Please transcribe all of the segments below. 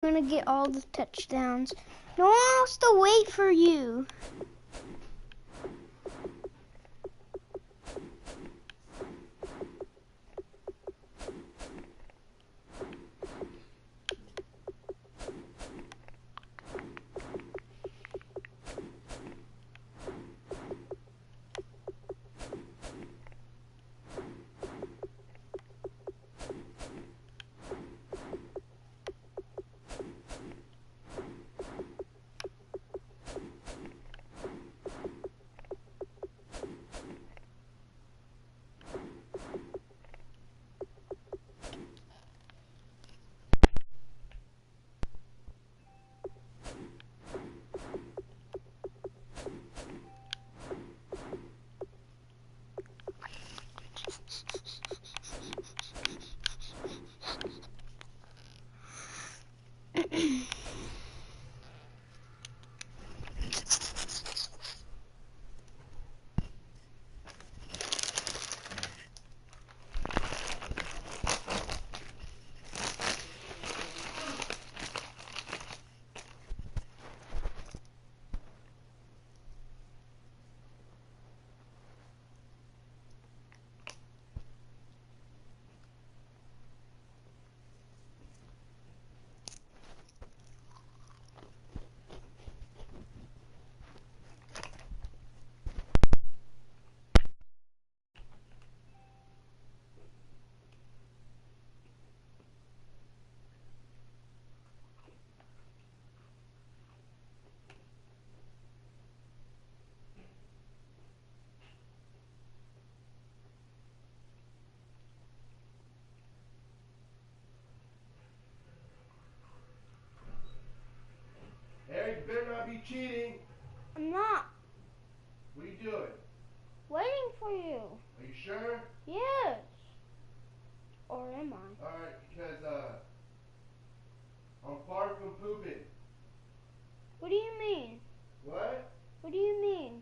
I'm gonna get all the touchdowns. No one wants to wait for you. Eric, you better not be cheating. I'm not. What are you doing? Waiting for you. Are you sure? Yes. Or am I? Alright, because I'm far from pooping. What do you mean? What? What do you mean?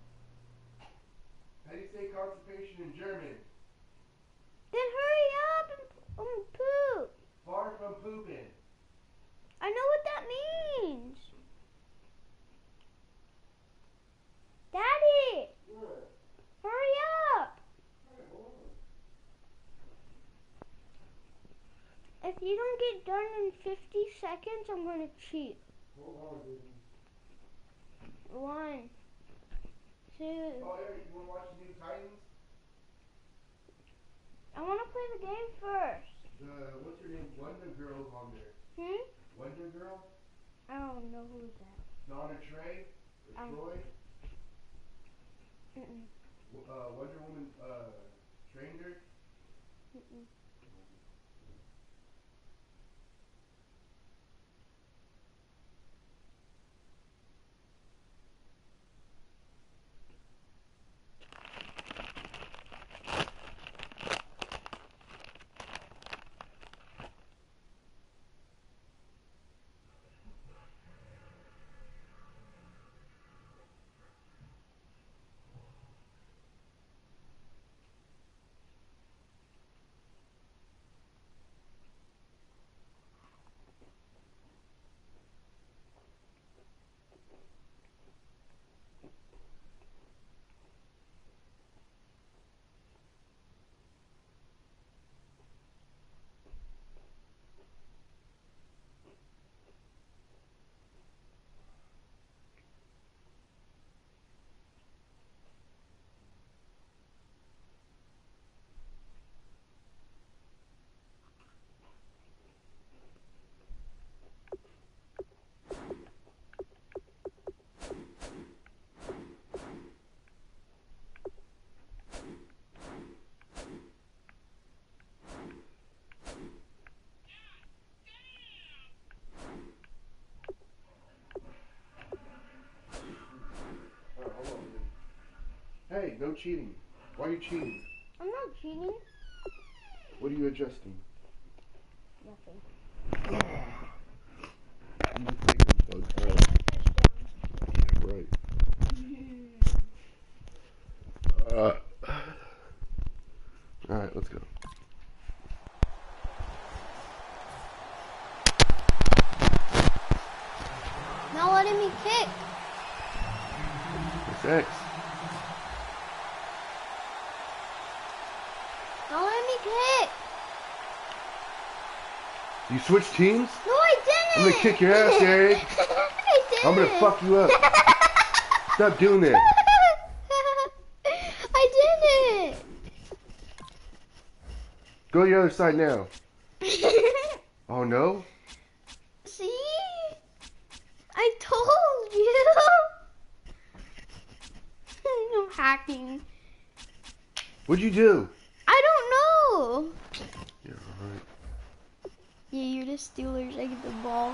How do you say constipation in German? Then hurry up and poop. Far from pooping. I know what that means. Daddy! What? Hurry up! Alright, hold If you don't get done in 50 seconds, I'm going to cheat. on. Hold on, baby. 1, 2. Oh, Eric, you want to watch the new Titans? I want to play the game first. What's her name? Wonder Girl's on there. Wonder Girl? I don't know who's that. Donna Trey? Or Troy? Wonder Woman trained her? Alright, hold on, baby. Hey, no cheating. Why are you cheating? I'm not cheating. What are you adjusting? Nothing. You think I'm bugged. Alright. Yeah, right. Alright, let's go. letting me kick. It's X. Not letting me kick. You switch teams? No, I didn't. I'm gonna kick your ass, Eric. I didn't. I'm gonna fuck you up. Stop doing that. I didn't. Go to the other side now. Oh no? See? I told you. I'm hacking. What'd you do? I don't know. Yeah, alright. Yeah, you're the Steelers. I get the ball.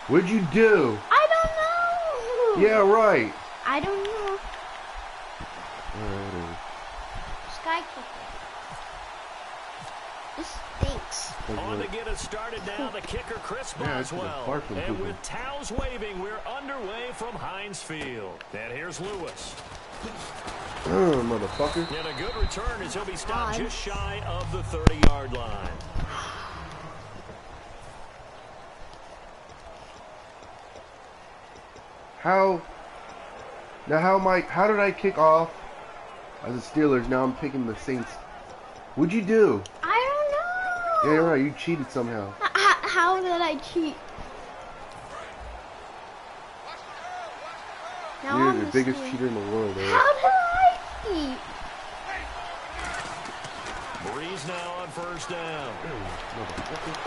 What'd you do? I don't know. Yeah, right. I don't know. Alright. Sky kicker. This stinks. On to get us started now, the kicker Chris Boswell. Yeah, and with towels waving, we're underway from Heinz Field. And here's Lewis. Motherfucker. And a good return as he'll be stopped just shy of the 30-yard line. How did I kick off as the Steelers? Now I'm picking the Saints. What'd you do? I don't know. Yeah, you're right. You cheated somehow. How did I cheat? Now You're I'm the biggest cheater in the world, Eric. How did I cheat? Breeze now on first down.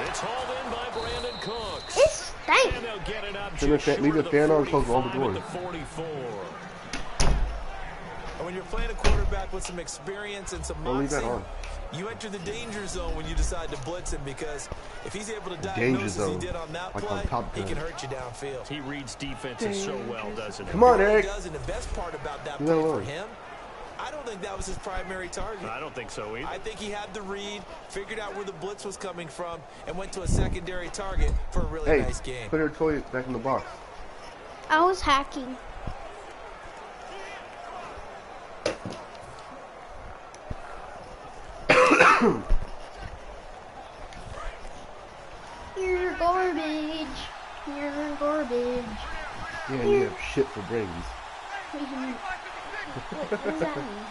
It's hauled in by Brandon Cooks. It stinks. And they'll get it up Turn the just leave short the of fan on, close all the 45 doors. at the 44. And when you're playing a quarterback with some experience and some Don't leave that moxie, on. you enter the danger zone when you decide to blitz him, because if he's able to Danger diagnose as he zone, did on that like on play, Top he Gun. can hurt you downfield. He reads defenses so well, doesn't he? Come on, He really Eric. does, and the best part about that Leave play that for alone. him, I don't think that was his primary target. I don't think so either. I think he had the read, figured out where the blitz was coming from, and went to a secondary target for a really Hey, nice game. put her toy back in the box. I was hacking. You're garbage. You're garbage. Yeah, you have shit for brains. What does that mean?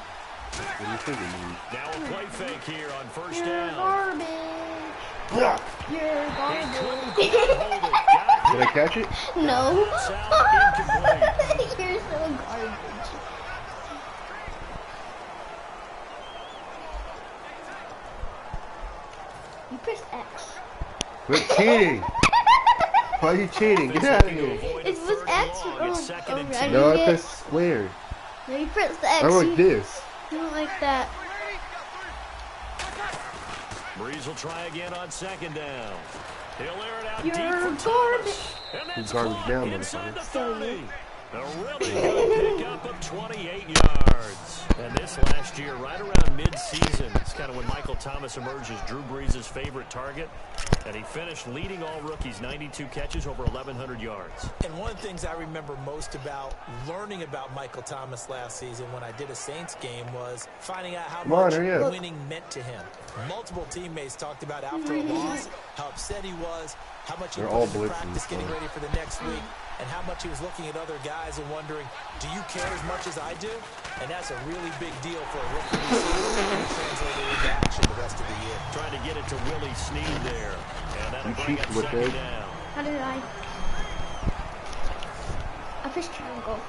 What do you think it means? Now a play fake here on first You're down. garbage. Yeah. You're garbage. Did I catch it? No. Incomplete. You're so garbage. You pressed X. Quit cheating. Why are you cheating? Get out of here. It was X. I No, I didn't pressed square. No, you pressed the X. I like this. You don't like that. Breeze will try again on second down. He'll air it out You're deep for garbage. Thomas. And that's Garbage caught down, inside the motherfucker. 30. A really good pickup of 28 yards. And this last year, right around mid-season, it's kind of when Michael Thomas emerged as Drew Brees' favorite target. And he finished leading all rookies, 92 catches, over 1,100 yards. And one of the things I remember most about learning about Michael Thomas last season when I did a Saints game was finding out how much winning meant to him. Multiple teammates talked about after a loss how upset he was, how much he put into practice getting ready for the next week, and how much he was looking at other guys and wondering, do you care as much as I do? And that's a really big deal for a rookie receiver and translated into action the rest of the year. Trying to get it to Willie Snead there. And that'll bring up second down. How did I pressed triangle.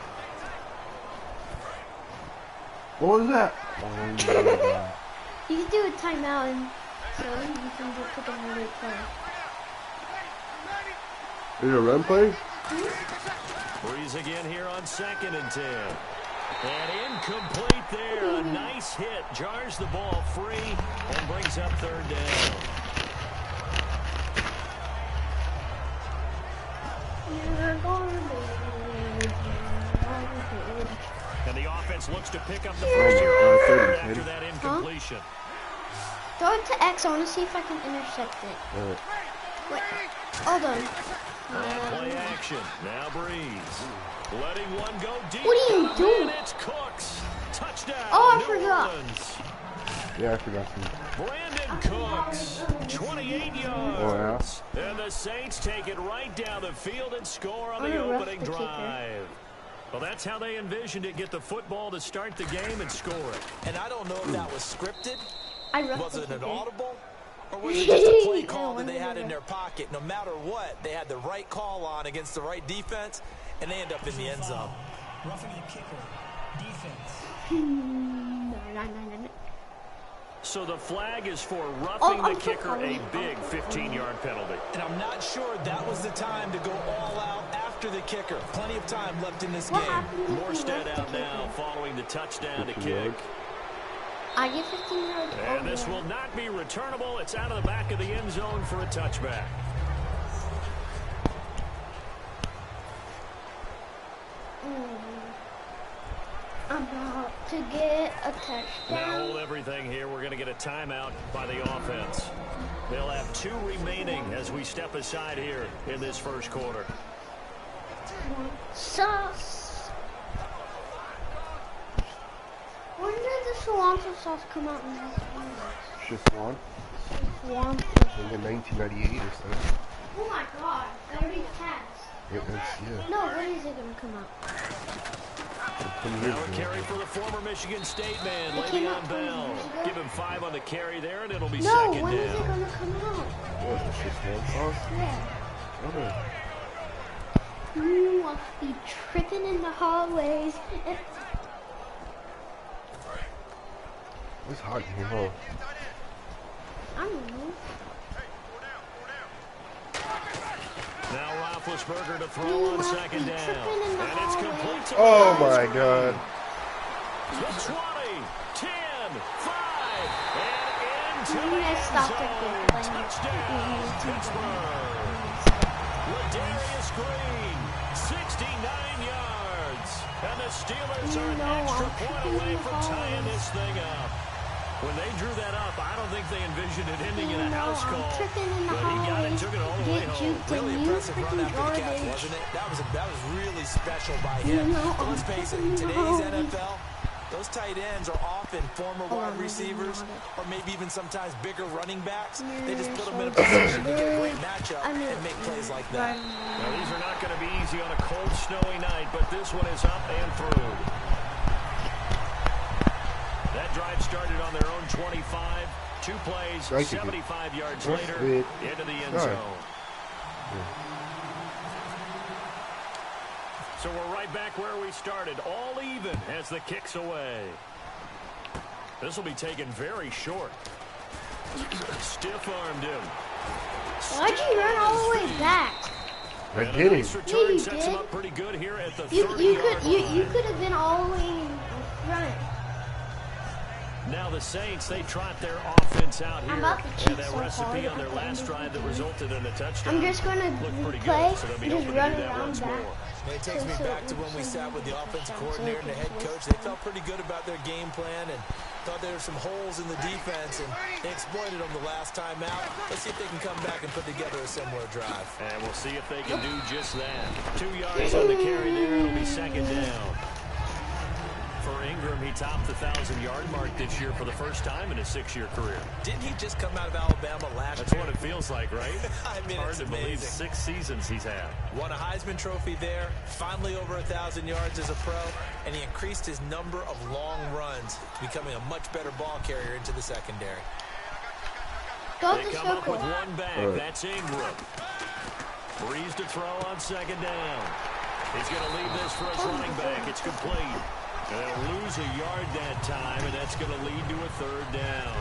What was that? Oh, You can do a timeout and so you can just put on the play. is it a run play? Breeze again here on 2nd and 10. And incomplete there. A nice hit. Jars the ball free and brings up third down. You're garbage. And the offense looks to pick up the first year after that incompletion. Throw it to X. I want to see if I can intercept it. Wait. Hold on. Play action. Now Breeze. Letting one go deep. What are you doing? It's Cooks. Touchdown. Oh, I New forgot. Orleans. Yeah, I forgot to. Brandon And Cooks, 28 yards. Oh, yeah. And the Saints take it right down the field and score on the opening drive. Well, that's how they envisioned it, get the football to start the game and score it. And I don't know if that was scripted. Was it an audible? Or was it just a play call that they had in their pocket? No matter what, they had the right call on against the right defense, and they end up in the end zone. Roughing the kicker. Defense. No. So the flag is for roughing the kicker, a big 15-yard penalty. And I'm not sure that was the time to go all out after the kicker. Plenty of time left in this game. Morstead out now following the touchdown to kick. I get 15 yards. And this will not be returnable. It's out of the back of the end zone for a touchback. I'm about to get a touchdown. Now hold everything here. We're going to get a timeout by the offense. They'll have 2 remaining as we step aside here in this first quarter. Sauce. When did the cilantro sauce come out in this one? Szechuan? Cilantro. In 1998 or something. Oh my god, gotta be fast. Yeah. No, when is it gonna come out? Now a carry for the former Michigan State man, Le'Veon Bell. Give him 5 on the carry there, and it'll be second down. No, when is it gonna come out? What, the Szechuan sauce? Yeah. Okay. I'll be tripping in the hallways. It's hot in here, huh? I don't know. Now Roethlisberger to throw on second down. And it's complete to oh my god. The 20, 10, 5, and into the end zone. Touchdown, Pittsburgh. Ladarius Green, 69 yards. And the Steelers are an extra point away from tying this thing up. When they drew that up, I don't think they envisioned it ending in a house call. But he got it, took it all the way home. Really impressive run after the catch, wasn't it? That was really special by him. But let's face it, in today's NFL, those tight ends are often former wide receivers or maybe even sometimes bigger running backs. They just put them in a position to get a great matchup and make plays like that. Now, these are not going to be easy on a cold, snowy night, but this one is up and through. That drive started on their own 25. 2 plays, 75 yards later, into the end zone. So we're right back where we started, all even as the kick's away. This will be taken very short. Stiff-armed him. Why'd you run all the way back? I did it. Yeah, you sets did. him up pretty good here at the You 30-yard line. you could have been all the way in front. Now the Saints, they trot their offense out here. I'm about to cheat and that so recipe hard on their last drive that resulted in a touchdown. I'm just going to play, just run around back. It takes me back to when we sat with the offensive coordinator and the head coach. They felt pretty good about their game plan and thought there were some holes in the defense, and they exploited them the last time out. Let's see if they can come back and put together a similar drive. And we'll see if they can do just that. 2 yards on the carry there. It'll be second down. For Ingram, he topped the 1,000-yard mark this year for the first time in his 6-year career. Didn't he just come out of Alabama last year? That's what it feels like, right? I mean, hard it's to amazing. believe 6 seasons he's had. Won a Heisman Trophy there, finally over 1,000 yards as a pro, and he increased his number of long runs, becoming a much better ball carrier into the secondary. They come up with one back. That's Ingram. Breeze to throw on second down. He's going to leave this for his running back. It's complete. And they'll lose a yard that time, and that's going to lead to a third down.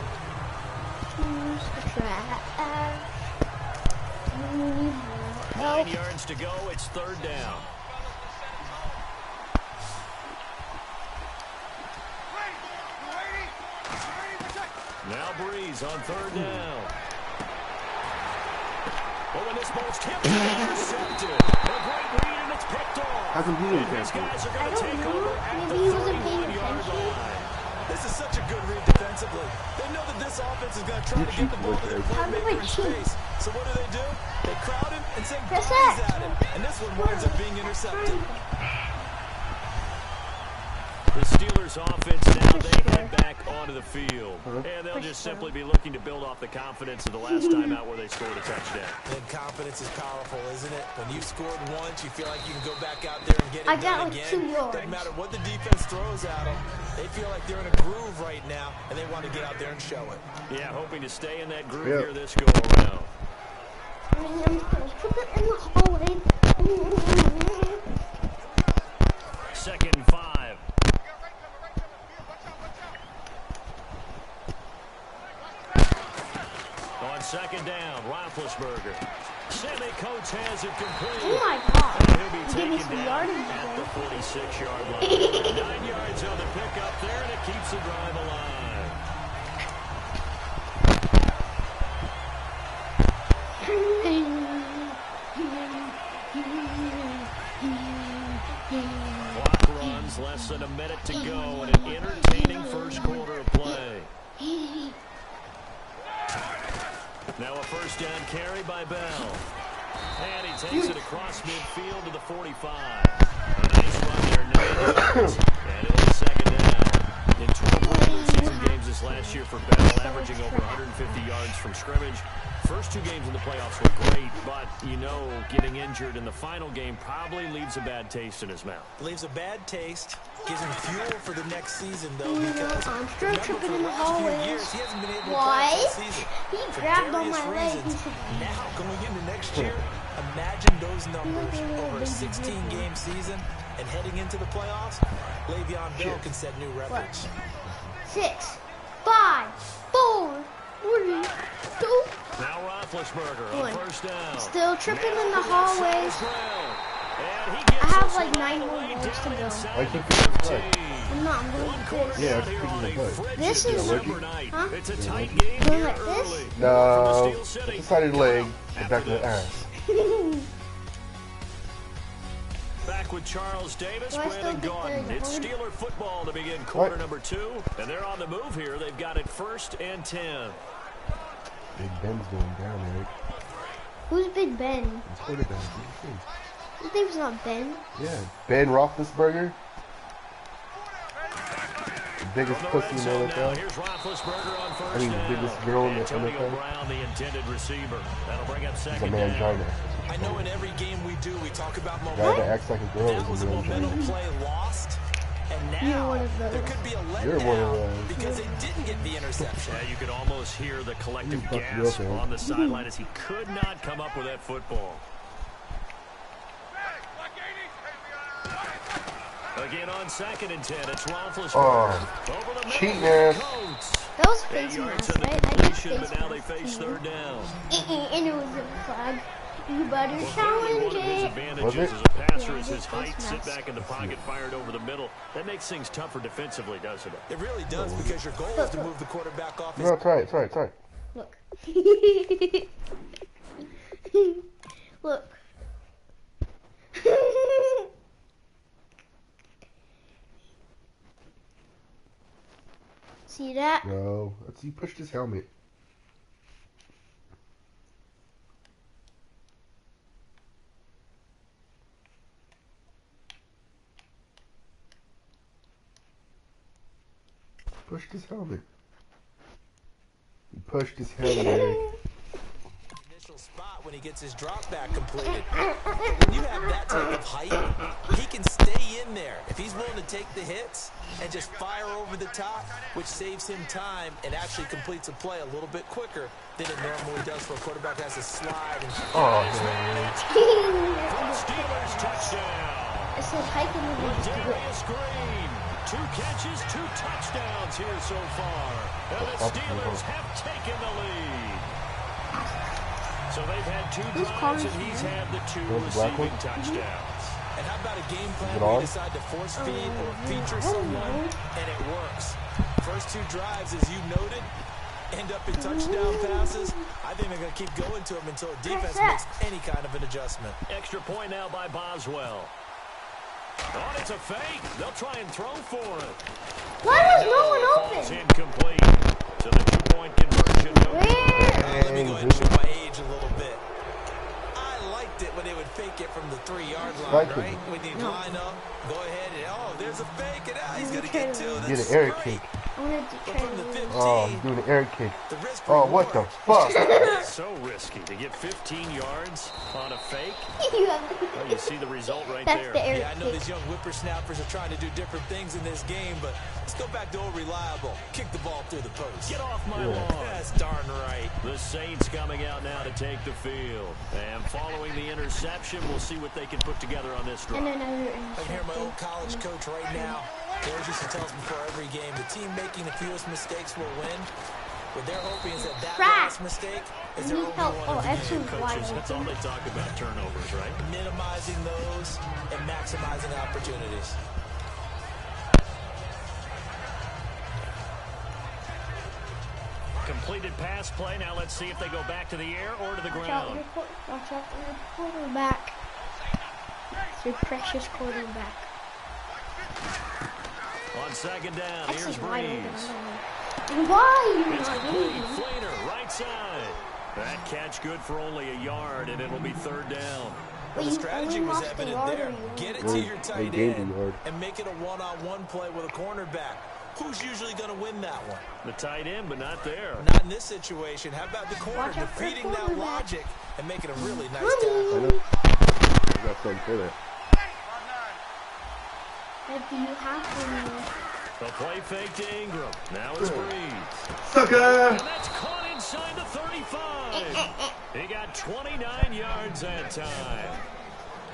9 yards to go. It's third down. Now Breeze on third down. Oh, and this ball's tipped and intercepted. A great read, and it's picked off. Hasn't been And these guys are going to take over at the 31-yard line. This is such a good read defensively. They know that this offense is going to try to get the ball to their playmaker in space. So what do? They crowd him and send bodies at him. And this one winds up being intercepted. The Steelers offense now, they head back onto the field. And they'll just simply be looking to build off the confidence of the last time out where they scored a touchdown. And confidence is powerful, isn't it? When you've scored once, you feel like you can go back out there and get it done again. 2 yards. Doesn't matter what the defense throws at them. They feel like they're in a groove right now, and they want to get out there and show it. Yeah, hoping to stay in that groove here this go-around. I'm going to put it in the hallway. 2nd and 5. On 2nd down, Roethlisberger. Sammy Coates has it complete. Oh my God. And he'll be Give me taken some down yardage at the today. 46-yard line. 9 yards on the pickup there, and it keeps the drive alive. Clock runs, less than a minute to go, and an entertaining first quarter of play. Now a first down carry by Bell. And he takes it across midfield to the 45. A nice run there, 9 yards. And it'll be 2nd down. In 12 regular season games this last year for Bell, averaging over 150 yards from scrimmage. First 2 games in the playoffs were great, but, you know, getting injured in the final game probably leaves a bad taste in his mouth. Leaves a bad taste. Gives him fuel for the next season, though, because I'm still remember, tripping for in the the last few hallways. years, he hasn't been able to play What? all season. He For grabbed on various my leg. reasons. He said, Now, going into next year, imagine those numbers over a 16-game season, and heading into the playoffs, Le'Veon Bell can set new records. 6, 5, 4, 3, 2. Now Roethlisberger on 1st down. Still tripping in the hallways. And he I gets have us like all 9 the more way minutes to down go. inside I took the it 15. I'm not. I'm going One to quarter Yeah, out it's here picking on the a play. frigid This is- December night. Huh? It's a tight game Going here like this? early. No, From the Steel City. decided leg, After back to the this. ass. Back with Charles Davis, Do I Brandon still Gaudin. get It's the Steeler football to begin quarter What? number 2. And they're on the move here. They've got it 1st and 10. Big Ben's going down, Eric. Who's Big Ben? He's quarterback. What do you His name's not Ben. think? Yeah, Ben Roethlisberger. The biggest From the pussy red in the zone now, NFL. here's Roethlisberger on 1st I mean, down. biggest girl in the Antonio NFL. Brown, the intended receiver. That'll bring up He's a 2nd down. mangina. I know in every game we do, we talk about The guy momentum. that acts like a girl That was is a a momentum mangina. play lost, and You're now one of those. there could be a You're one of letdown those. because they didn't get the interception. Yeah, you could almost hear the collective You fucked me gasp up, man. on the sideline as he could not come up with that football. Again on 2nd and 10, it's Roethlisberger. Over the middle, cheating. Coates. That was 8 face yards mask, on the right? I did completion, face but now they mask face too. 3rd down. And it was a flag. You better Well, challenge clearly one of his it. advantages Was it? as a passer Yeah, is I his did height, face sit mask. back in the pocket, fired over the middle. That makes things tougher defensively, doesn't it? It really does because your goal is to move the quarterback off his No, it's right, it's right, it's right. Look. Look. See that? No, let's see. He pushed his helmet. Pushed his helmet. He pushed his helmet, Eric. initial spot when he gets his drop back completed. But when you have that type of height, he can stay in there. If he's willing to take the hits and just fire over the top, which saves him time and actually completes a play a little bit quicker than it normally does for a quarterback that has to slide. And Oh, man. Steelers touchdown. It says hike in the Darius Green. 2 catches, 2 touchdowns here so far. And the Steelers have taken the lead. So they've had 2 drives, and he's had the 2 receiving touchdowns. And how about a game plan Is it where you on? decide to force feed or feature someone, and it works. First 2 drives, as you noted, end up in touchdown passes. I think they're going to keep going to them until the defense makes any kind of an adjustment. Extra point now by Boswell. Oh, it's a fake. They'll try and throw for it. Why was no one Falls open? incomplete. So the 2-point conversion. Where? Let me go ahead and show my age a little bit. I like it when they would fake it from the 3-yard line, right? When you line up, go ahead and, oh, there's a fake, and he's going to get 2. Get an air kick. I wanted to try From the 15, oh, I'm doing an air kick. The risk oh, what the fuck? So risky to get 15 yards on a fake. You have Well, you see the result right That's there. the air Yeah, I know kick. these young whippersnappers are trying to do different things in this game, but let's go back to old reliable. Kick the ball through the post. Get off my lawn. That's darn right. The Saints coming out now to take the field. And following the interception, we'll see what they can put together on this drive. And another I can hear my old college coach right now. He always used to tell us before every game, the team making the fewest mistakes will win. What they're hoping is that last mistake is their only one of the game. Coaches, that's all they talk about, turnovers, right? Minimizing those and maximizing opportunities. Completed pass play. Now let's see if they go back to the air or to the Watch out, ground. watch out for your quarterback. It's your precious quarterback. On second down, That's here's just wide open. Breeze. Why you It's not complete. moving? Flainer, right side. That catch good for only a yard, and it'll be 3rd down. Well, the strategy was evident there. Get it to your tight end and make it a one-on-one play with a cornerback. Who's usually going to win that one? The tight end, but not there. Not in this situation. How about the corner defeating that logic and making a really nice tackle? I got something for that. What do you have for me? The play fake to Ingram. Now it's Breeze. Sucker! And that's caught inside the 35. He got 29 yards that time.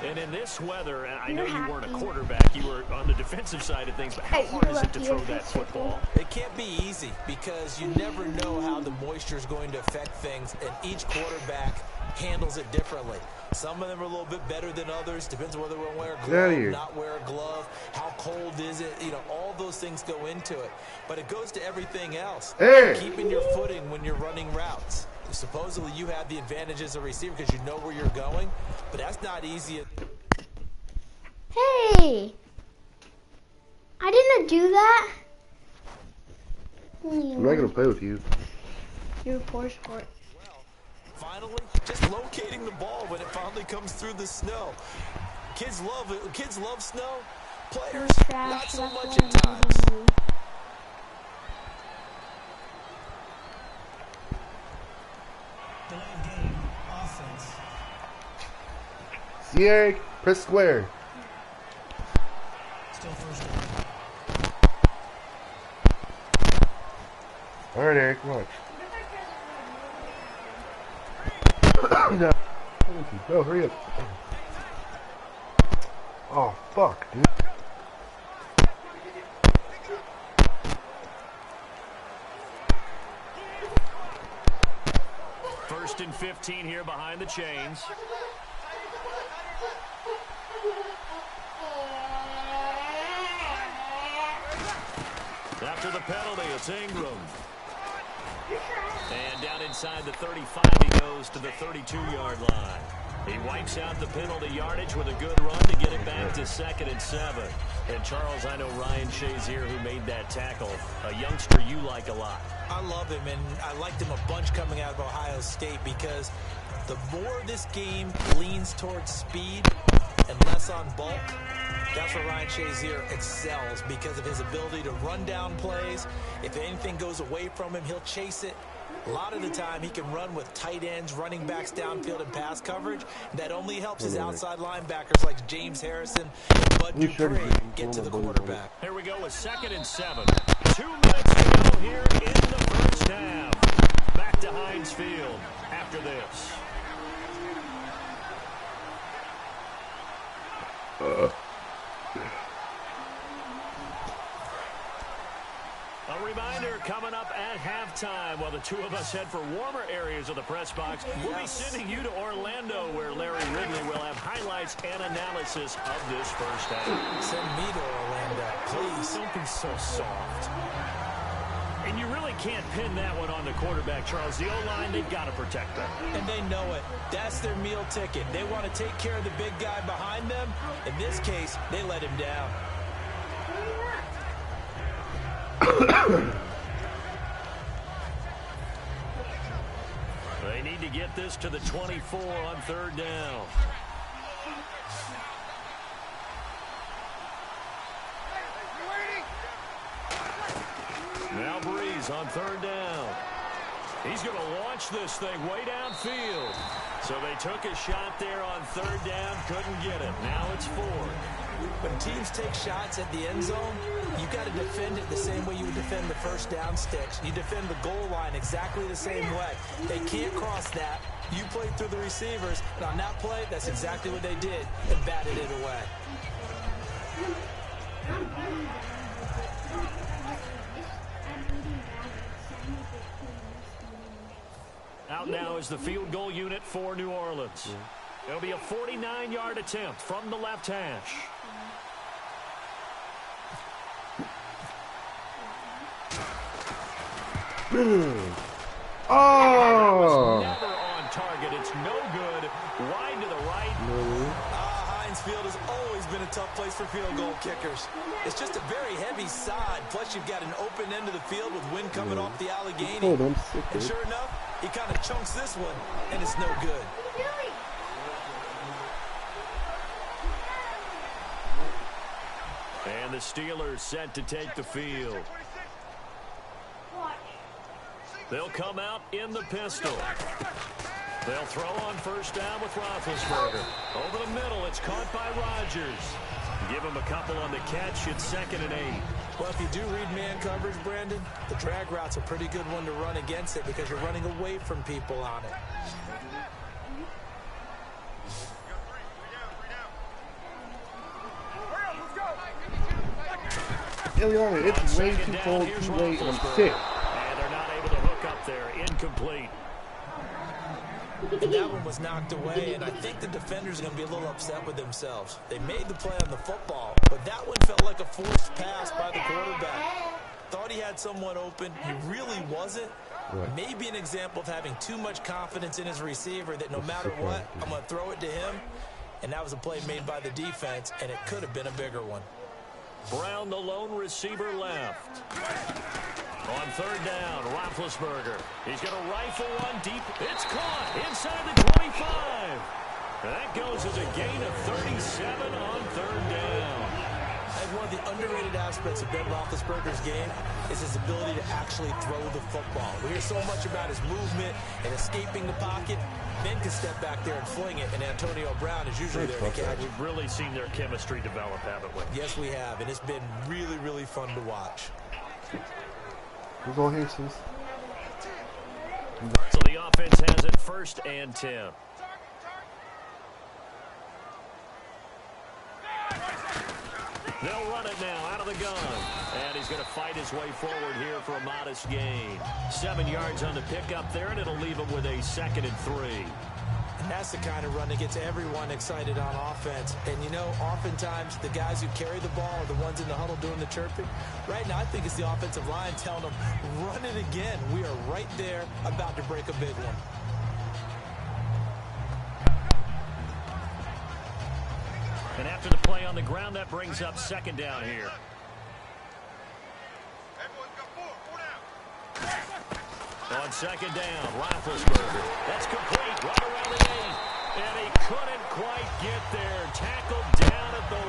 And in this weather, and I know you weren't a quarterback, you were on the defensive side of things, but how hard is it to throw that football? It can't be easy because you never know how the moisture is going to affect things, and each quarterback handles it differently. Some of them are a little bit better than others. Depends on whether we're wear a glove, not wear a glove. How cold is it? You know, all those things go into it. But it goes to everything else. Hey. Keeping your footing when you're running routes. Supposedly you have the advantage as a receiver because you know where you're going, but that's not easy. Hey! I didn't do that. I'm not going to play with you. You're a poor sport. Finally, just locating the ball when it finally comes through the snow. Kids love it. Kids love snow. Players, not so much at times. Delayed game, offense. See, Eric? Press square. Still first down. All right, Eric, watch. No. Oh, hurry up. Oh, fuck, dude. First and 15 here behind the chains. After the penalty, it's Ingram. And down inside the 35, he goes to the 32-yard line. He wipes out the penalty yardage with a good run to get it back to 2nd and 7. And, Charles, I know Ryan Shazier, who made that tackle, a youngster you like a lot. I love him, and I liked him a bunch coming out of Ohio State because the more this game leans towards speed and less on bulk, that's where Ryan Shazier excels because of his ability to run down plays. If anything goes away from him, he'll chase it. A lot of the time, he can run with tight ends, running backs downfield and pass coverage. That only helps his outside linebackers like James Harrison and Bud Dupree get to the quarterback. Here we go with 2nd and 7. 2 minutes to go here in the first half. Back to Heinz Field after this. A reminder coming up at halftime while the two of us head for warmer areas of the press box. We'll be sending you to Orlando where Larry Ridley will have highlights and analysis of this first half. Send me to Orlando, please. Don't be so soft. And you really can't pin that one on the quarterback, Charles. The O-line, they've got to protect them. And they know it. That's their meal ticket. They want to take care of the big guy behind them. In this case, they let him down. They need to to get this to the 24 on 3rd down. Now Breeze on 3rd down. He's going to launch this thing way downfield. So they took a shot there on 3rd down, couldn't get it. Now it's 4th. When teams take shots at the end zone, you got to defend it the same way you would defend the first down sticks. You defend the goal line exactly the same way. They can't cross that. You played through the receivers, and on that play, that's exactly what they did and batted it away. Out now is the field goal unit for New Orleans. It'll be a 49-yard attempt from the left hash. Oh! Never on target. It's no good. Wide to the right. Heinz Field has always been a tough place for field goal kickers. It's just a very heavy side. Plus, you've got an open end of the field with wind coming off the Allegheny. And sure enough, he kind of chunks this one, and it's no good. And the Steelers set to take the field. They'll come out in the pistol. They'll throw on 1st down with Roethlisberger. Over the middle, it's caught by Rodgers. Give him a couple on the catch. It's 2nd and 8. Well, if you do read man coverage, Brandon, the drag route's a pretty good one to run against it because you're running away from people on it. Ileana, it's way too cold, too late, and I'm sick. And they're not able to hook up there. Incomplete. And that one was knocked away, and I think the defenders are going to be a little upset with themselves. They made the play on the football, but that one felt like a forced pass by the quarterback. Thought he had someone open. He really wasn't. Right. Maybe an example of having too much confidence in his receiver that no matter what, I'm going to throw it to him. And that was a play made by the defense, and it could have been a bigger one. Brown, the lone receiver, left. On 3rd down, Roethlisberger. He's going to rifle one deep. It's caught inside the 25. That goes as a gain of 37 on 3rd down. And one of the underrated aspects of Ben Roethlisberger's game is his ability to actually throw the football. We hear so much about his movement and escaping the pocket. Ben can step back there and fling it, and Antonio Brown is usually there to catch. We've really seen their chemistry develop, haven't we? Yes, we have, and it's been really, really fun to watch. We'll go Jesus. So the offense has it 1st and 10. They'll run it now out of the gun. And he's going to fight his way forward here for a modest gain. 7 yards on the pickup there, and it'll leave him with a 2nd and 3. And that's the kind of run that gets everyone excited on offense. And, you know, oftentimes the guys who carry the ball are the ones in the huddle doing the chirping. Right now, I think it's the offensive line telling them, run it again. We are right there about to break a big one. And after the play on the ground, that brings up 2nd down here. On 2nd down, Roethlisberger. That's complete right around the 8. And he couldn't quite get there. Tackled down at the 1.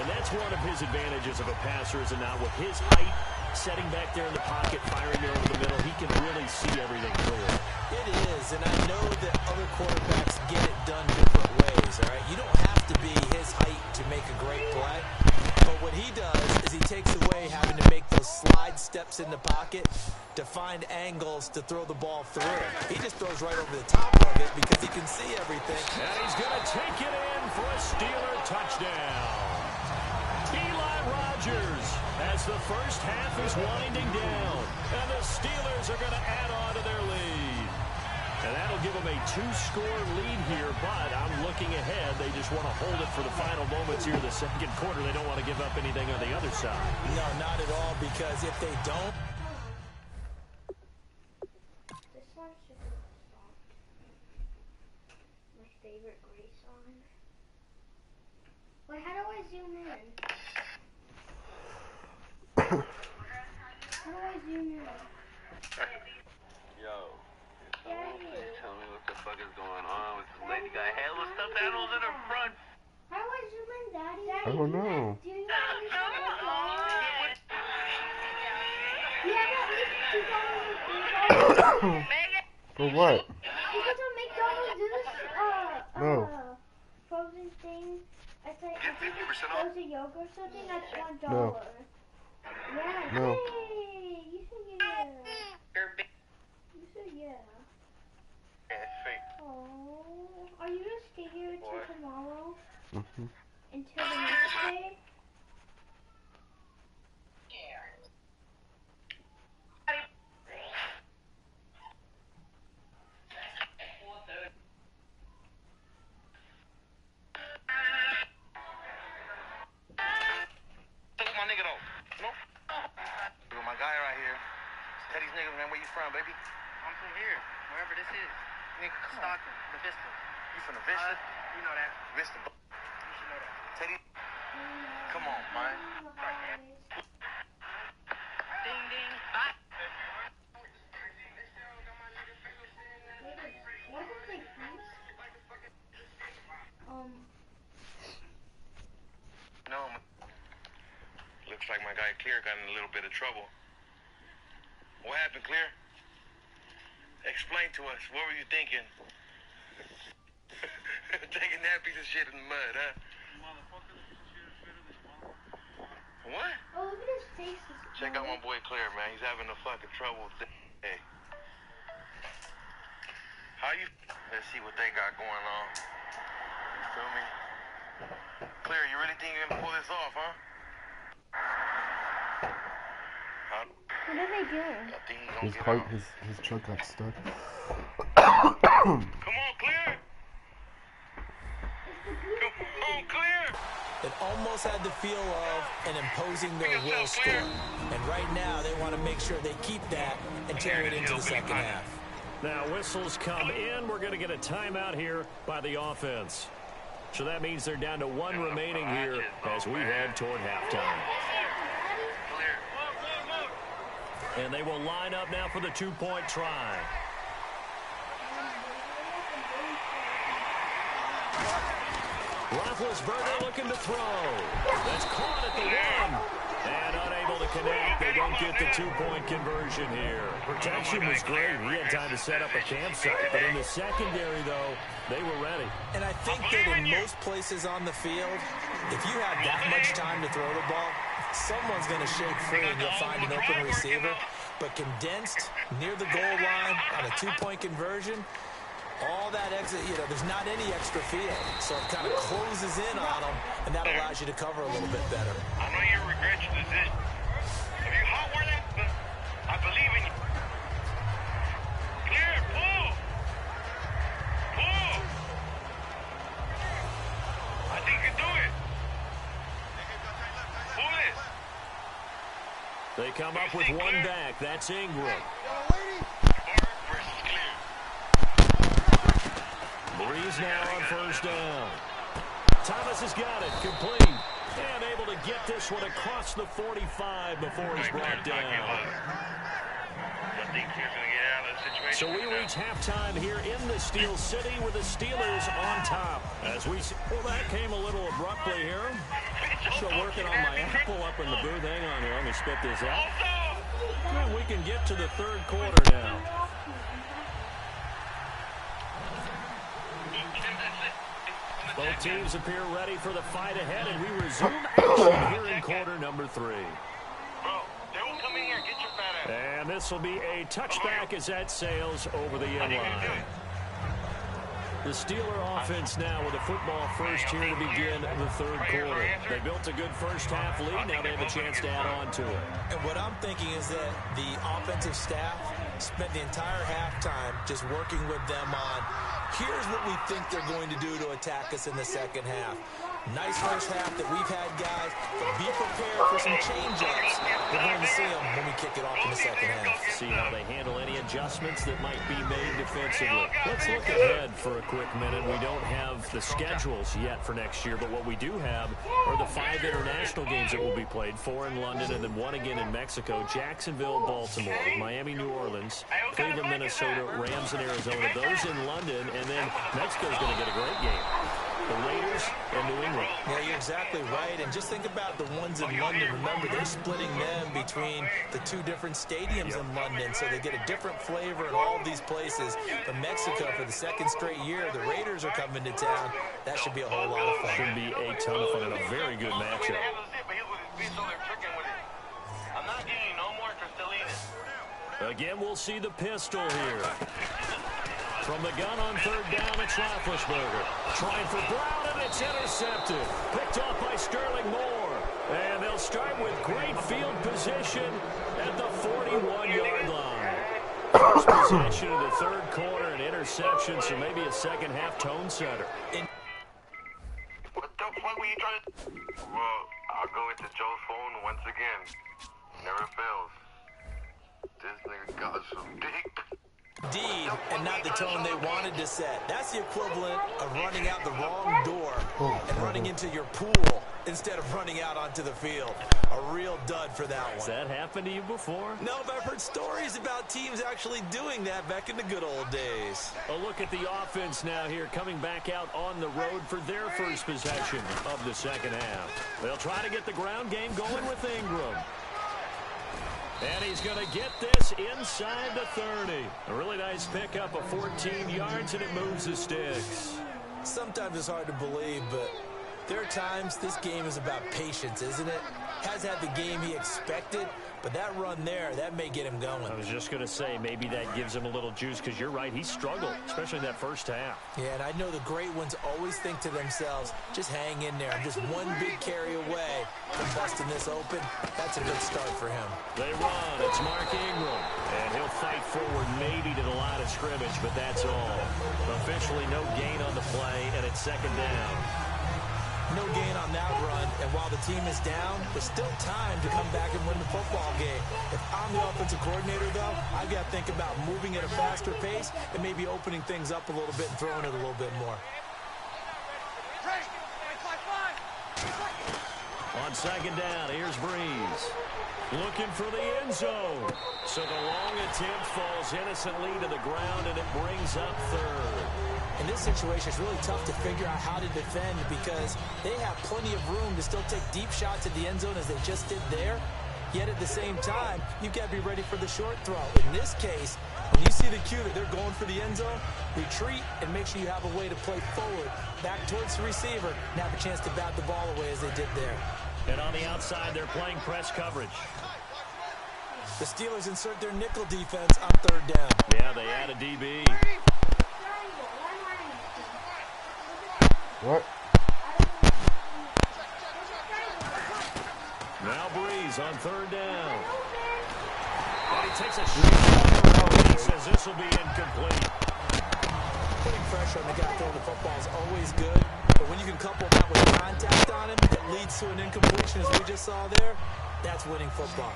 And that's one of his advantages of a passer, is it not? With his height, setting back there in the pocket, firing there over the middle, he can really see everything clear. It is, and I know that other quarterbacks get it done different ways, all right? You don't have to be his height to make a great play. But what he does is he takes away having to make those slide steps in the pocket to find angles to throw the ball through. He just throws right over the top of it because he can see everything. And he's going to take it in for a Steeler touchdown. Eli Rodgers, as the first half is winding down, and the Steelers are going to add on to their lead. And that'll give them a 2-score lead here, but I'm looking ahead. They just want to hold it for the final moments here in the 2nd quarter. They don't want to give up anything on the other side. No, not at all, because if they don't... This one's just a song. My favorite Gray song. Wait, how do I zoom in? How do I zoom in? Yo. Tell me what the fuck is going on with this lady got hella stuffed animals in her front. How was you and Daddy? I don't know. Do you have any $2? For what? Because on McDonald's this No. frozen thing, I think Get 50% off. frozen yogurt or something that's $1. No. Yeah. No. Hey, you said yeah. You said yeah. Oh, are you gonna stay here until tomorrow? Mm-hmm. Until the next day? Look at my nigga though. No? Look at my guy right here. Teddy's nigga, man. Where you from, baby? I'm from here, wherever this is. Nigga, come on. Stockton, the Vista. You from the Vista? You know that. Vista. You should know that. Teddy. Come on, man. Ding, ding. Bye. What is it? No. Looks like my guy Clear got in a little bit of trouble. What happened, Clear? Explain to us. What were you thinking? Taking that piece of shit in the mud, huh? What? Oh, look at his face. Check out my boy Clear, man. He's having a fucking trouble today. How you? Let's see what they got going on. You feel me? Clear, you really think you're gonna pull this off, huh? What are they doing? I think he's gonna His get car, out. his truck got stuck. Come on, Clear! Come on, Clear! It almost had the feel of an imposing their will story. And right now, they want to make sure they keep that and carry it into the second half. Now whistles come in. We're going to get a timeout here by the offense. So that means they're down to one remaining here as we head toward halftime. And they will line up now for the two-point try. Roethlisberger looking to throw. That's caught at the one. And unable to connect. They don't get the two-point conversion here. Protection was great. He had time to set up a campsite. But in the secondary, though, they were ready. And I think that in most places on the field, if you have that much time to throw the ball, someone's going to shake free and you'll find an open receiver. But condensed near the goal line on a two-point conversion, all that exit, there's not any extra field. So it kind of closes in on them, and that allows you to cover a little bit better. I know you regret your decision. If you hot word it, but I believe in you. Clear, pull! Pull! I think you can do it. Pull it. They come up with one back. That's Ingram. Breeze now on first down. Thomas has got it. Complete. And able to get this one across the 45 before he's brought down. So we reach halftime here in the Steel City with the Steelers on top. As we see, well, that came a little abruptly here. Still working on my apple up in the booth. Hang on here. Let me spit this out. And we can get to the third quarter now. Both teams appear ready for the fight ahead, and we resume action here in quarter number 3. Bro, they will come in here and get your fat ass. And this will be a touchback as that sails over the end line. The Steeler offense now with a football first here to begin the third quarter. They built a good first half lead. Now they have a chance to add on to it. And what I'm thinking is that the offensive staff spent the entire halftime just working with them on, here's what we think they're going to do to attack us in the second half. Nice first half that we've had, guys, but be prepared for some change-ups. We're going to see them when we kick it off in the second half. See how they handle any adjustments that might be made defensively. Let's look ahead for a quick minute. We don't have the schedules yet for next year, but what we do have are the 5 international games that will be played, 4 in London and then 1 again in Mexico, Jacksonville, Baltimore, Miami, New Orleans, Cleveland, Minnesota, Rams, and Arizona. Those in London, and then Mexico's going to get a great game. The Raiders and New England. Yeah, you're exactly right. And just think about the ones in London. Remember, they're splitting them between the 2 different stadiums in London, so they get a different flavor in all of these places. But Mexico, for the 2nd straight year, the Raiders are coming to town. That should be a whole lot of fun. Should be a ton of fun and a very good matchup. Again, we'll see the pistol here. From the gun on 3rd down, it's Roethlisberger. Trying for Brown, and it's intercepted. Picked off by Sterling Moore. And they'll start with great field position at the 41-yard line. First possession of the 3rd quarter, an interception, so maybe a second-half tone setter. What the fuck were you trying to... Well, I'll go into Joe's phone once again. Never fails. This nigga got some deep... Indeed, and not the tone they wanted to set. That's the equivalent of running out the wrong door and running into your pool instead of running out onto the field. A real dud for that one. Has that happened to you before? No, but I've heard stories about teams actually doing that back in the good old days. A look at the offense now here, coming back out on the road for their first possession of the second half. They'll try to get the ground game going with Ingram. And he's going to get this inside the 30. A really nice pickup of 14 yards, and it moves the sticks. Sometimes it's hard to believe, but there are times this game is about patience, isn't it? Has had the game he expected, but that run there, that may get him going. I was just going to say, maybe that gives him a little juice, because you're right, he struggled, especially in that first half. Yeah, and I know the great ones always think to themselves, just hang in there. I'm just one big carry away from busting this open. That's a good start for him. They run. It's Mark Ingram. And he'll fight forward maybe to the line of scrimmage, but that's all. Officially no gain on the play, and it's 2nd down. No gain on that run, and while the team is down, there's still time to come back and win the football game. If I'm the offensive coordinator, though, I've got to think about moving at a faster pace and maybe opening things up a little bit and throwing it a little bit more. On 2nd down, here's Breeze. Looking for the end zone. So the long attempt falls innocently to the ground, and it brings up 3rd. In this situation, it's really tough to figure out how to defend because they have plenty of room to still take deep shots at the end zone as they just did there. Yet at the same time, you've got to be ready for the short throw. In this case, when you see the cue that they're going for the end zone, retreat and make sure you have a way to play forward, back towards the receiver, and have a chance to bat the ball away as they did there. And on the outside, they're playing press coverage. The Steelers insert their nickel defense on 3rd down. Yeah, they add a DB. What? Now Breeze on 3rd down. And he takes a shot. He says this will be incomplete. Putting pressure on the guy throwing the football is always good, but when you can couple that with contact on him that leads to an incompletion as we just saw there, that's winning football.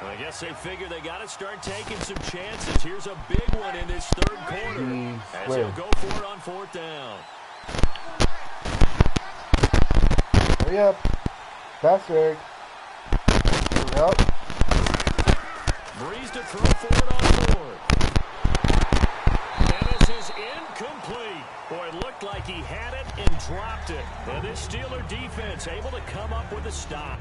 Well, I guess they figure they got to start taking some chances. Here's a big one in this 3rd quarter. As he'll go for it on 4th down. Hurry up. Faster. Yep. Breeze to throw for it on 4th. And this is incomplete. Boy, it looked like he had it and dropped it. And this Steeler defense able to come up with a stop.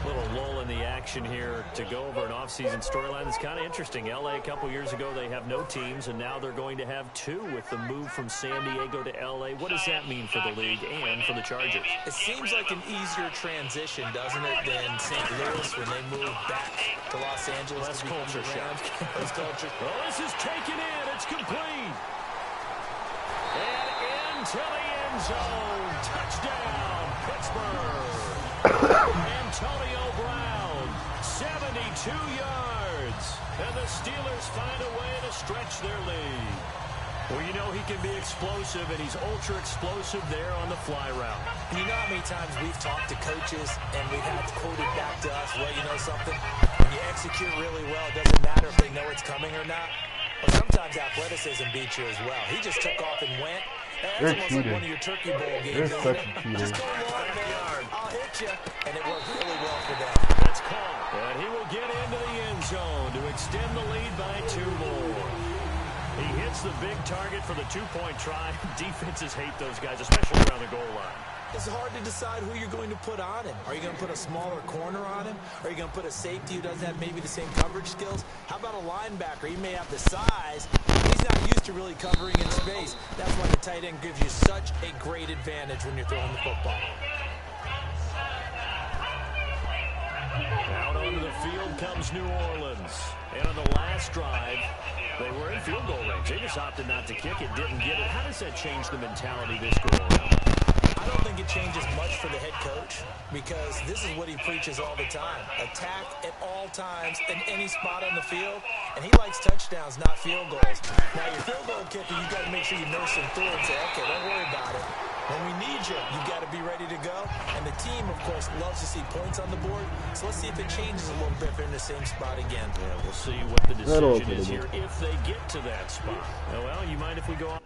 Little lull in the action here to go over an offseason storyline that's kind of interesting. LA a couple years ago, they have no teams, and now they're going to have 2 with the move from San Diego to LA. What does that mean for the league and for the Chargers? It seems like an easier transition, doesn't it, than St. Louis when they moved back to Los Angeles. Less culture shock. Less culture. Well, this is taken in. It's complete. And into the end zone. Touchdown, Pittsburgh. Antonio Brown, 72 yards. And the Steelers find a way to stretch their lead. Well, you know he can be explosive, and he's ultra-explosive there on the fly route. And you know how many times we've talked to coaches, and we've had quoted back to us, well, you know something? When you execute really well, it doesn't matter if they know it's coming or not. But sometimes athleticism beats you as well. He just took off and went. That's almost like one of your Turkey Bowl games. They're such a cheater. Just go long, man. I'll hit you. And it worked really well for them. That's called. And he will get into the end zone to extend the lead by 2 more. He hits the big target for the 2-point try. Defenses hate those guys, especially around the goal line. It's hard to decide who you're going to put on him. Are you going to put a smaller corner on him? Are you going to put a safety who doesn't have maybe the same coverage skills? How about a linebacker? He may have the size, but he's not used to really covering in space. That's why the tight end gives you such a great advantage when you're throwing the football. Out onto the field comes New Orleans. And on the last drive, they were in field goal range. They just opted not to kick it, didn't get it. How does that change the mentality this go around? I don't think it changes much for the head coach because this is what he preaches all the time. Attack at all times in any spot on the field, and he likes touchdowns, not field goals. Now, your field goal kicker, you got to make sure you nurse him through and say, okay, don't worry about it. When we need you, you got to be ready to go. And the team, of course, loves to see points on the board. So let's see if it changes a little bit if they're in the same spot again. Yeah, we'll see what the decision is here if they get to that spot. Oh, well, you mind if we go on?